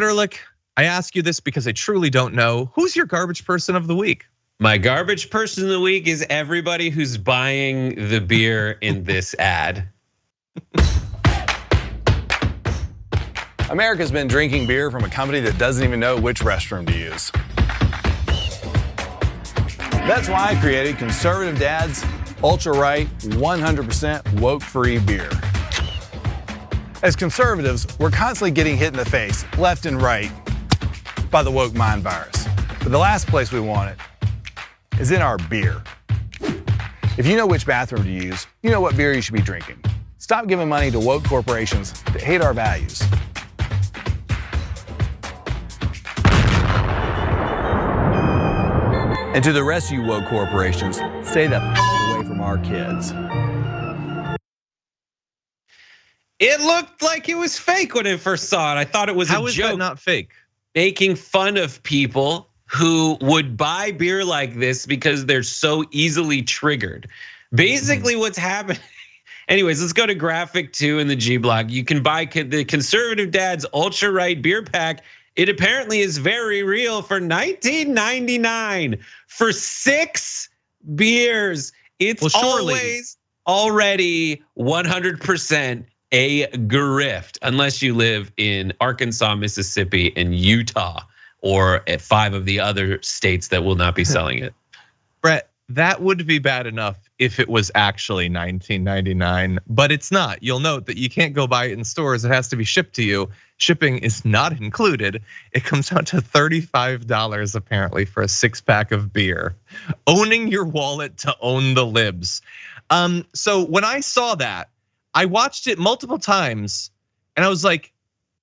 Erlich, I ask you this because I truly don't know. Who's your garbage person of the week? My garbage person of the week is everybody who's buying the beer in this ad. America's been drinking beer from a company that doesn't even know which restroom to use. That's why I created Conservative Dad's Ultra Right 100% woke-free beer. As conservatives, we're constantly getting hit in the face, left and right, by the woke mind virus. But the last place we want it is in our beer. If you know which bathroom to use, you know what beer you should be drinking. Stop giving money to woke corporations that hate our values. And to the rest of you woke corporations, stay the away from our kids. It looked like it was fake when I first saw it. I thought it was a joke. How is that not fake? Making fun of people who would buy beer like this because they're so easily triggered. Basically what's happening. Anyways, let's go to graphic 2 in the G block. You can buy the Conservative Dad's Ultra Right beer pack. It apparently is very real for $19.99 for 6 beers. It's always already 100% a grift, unless you live in Arkansas, Mississippi, and Utah, or at 5 of the other states that will not be selling it. Brett, that would be bad enough if it was actually $19.99, but it's not. You'll note that you can't go buy it in stores. It has to be shipped to you. Shipping is not included. It comes out to $35 apparently for a 6-pack of beer. Owning your wallet to own the libs. So when I saw that, I watched it multiple times and I was like,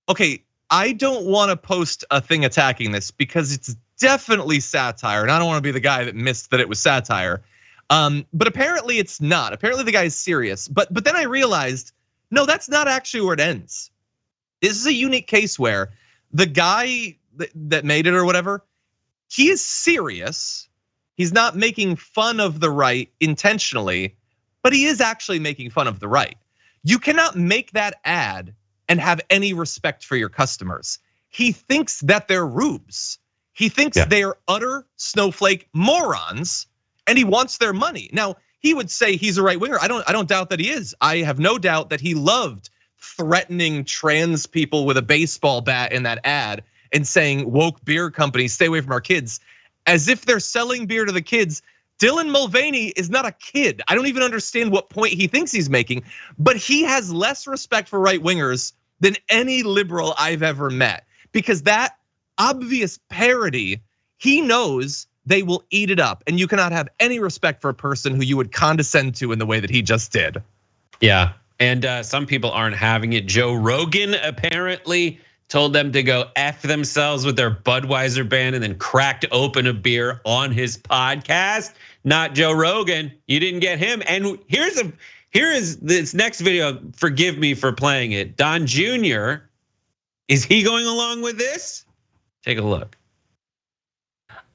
okay, I don't want to post a thing attacking this because it's definitely satire, and I don't want to be the guy that missed that it was satire. But apparently it's not. Apparently the guy is serious. But then I realized, no, that's not actually where it ends. This is a unique case where the guy that made it or whatever, he is serious. He's not making fun of the right intentionally, but he is actually making fun of the right. You cannot make that ad and have any respect for your customers. He thinks that they're rubes. He thinks they're utter snowflake morons, and he wants their money. Now, he would say he's a right winger. I don't doubt that he is. I have no doubt that he loved threatening trans people with a baseball bat in that ad and saying woke beer companies stay away from our kids, as if they're selling beer to the kids. Dylan Mulvaney is not a kid. I don't even understand what point he thinks he's making, but he has less respect for right wingers than any liberal I've ever met, because that obvious parody, he knows they will eat it up, and you cannot have any respect for a person who you would condescend to in the way that he just did. Yeah, and some people aren't having it. Joe Rogan apparently told them to go F themselves with their Budweiser ban and then cracked open a beer on his podcast. Not Joe Rogan, you didn't get him. And here is this next video, forgive me for playing it. Don Jr., is he going along with this? Take a look.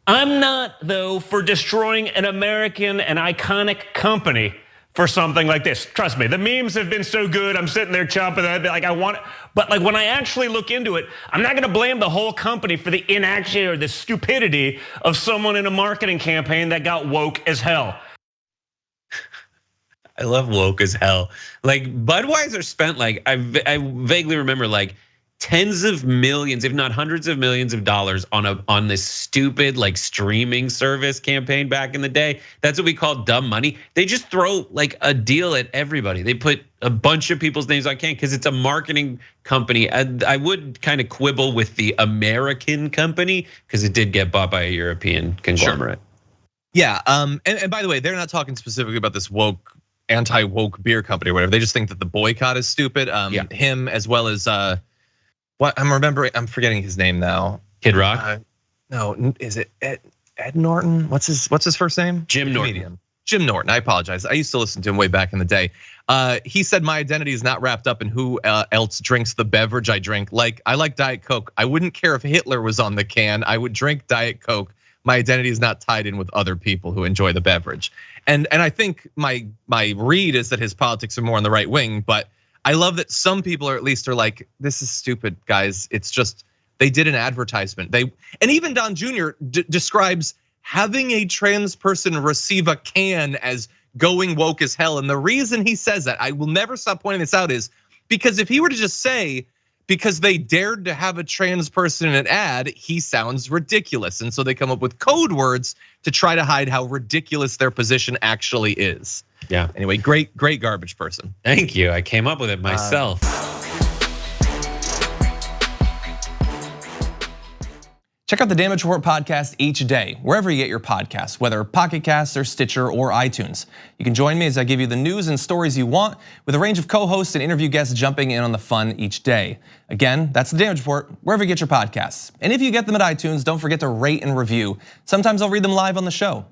I'm not, though, for destroying an American and iconic company for something like this. Trust me, the memes have been so good. I'm sitting there chomping at it, like I want it. But like when I actually look into it, I'm not gonna blame the whole company for the inaction or the stupidity of someone in a marketing campaign that got woke as hell. I love woke as hell. Like Budweiser spent like, I vaguely remember like tens of millions, if not hundreds of millions of dollars on this stupid like streaming service campaign back in the day. That's what we call dumb money. They just throw like a deal at everybody. They put a bunch of people's names on can because it's a marketing company. I would kind of quibble with the American company because it did get bought by a European conglomerate. Sure. Yeah, and by the way, they're not talking specifically about this woke, anti-woke beer company or whatever. They just think that the boycott is stupid. Him as well as what I'm forgetting his name now. Kid Rock? No, is it Ed Norton? What's his first name? Jim Norton. Jim Norton, I apologize. I used to listen to him way back in the day. He said my identity is not wrapped up in who else drinks the beverage I drink. Like I like Diet Coke. I wouldn't care if Hitler was on the can. I would drink Diet Coke. My identity is not tied in with other people who enjoy the beverage. And I think my read is that his politics are more on the right wing, but I love that some people are at least like, this is stupid, guys. It's just They did an advertisement. And even Don Jr. describes having a trans person receive a can as going woke as hell. And the reason he says that, I will never stop pointing this out, is because if he were to just say, because they dared to have a trans person in an ad, he sounds ridiculous. And so they come up with code words to try to hide how ridiculous their position actually is. Yeah. Anyway, great garbage person. Thank you. I came up with it myself. Check out the Damage Report podcast each day, wherever you get your podcasts, whether Pocket Casts or Stitcher or iTunes. You can join me as I give you the news and stories you want, with a range of co-hosts and interview guests jumping in on the fun each day. Again, that's the Damage Report, wherever you get your podcasts. And if you get them at iTunes, don't forget to rate and review. Sometimes I'll read them live on the show.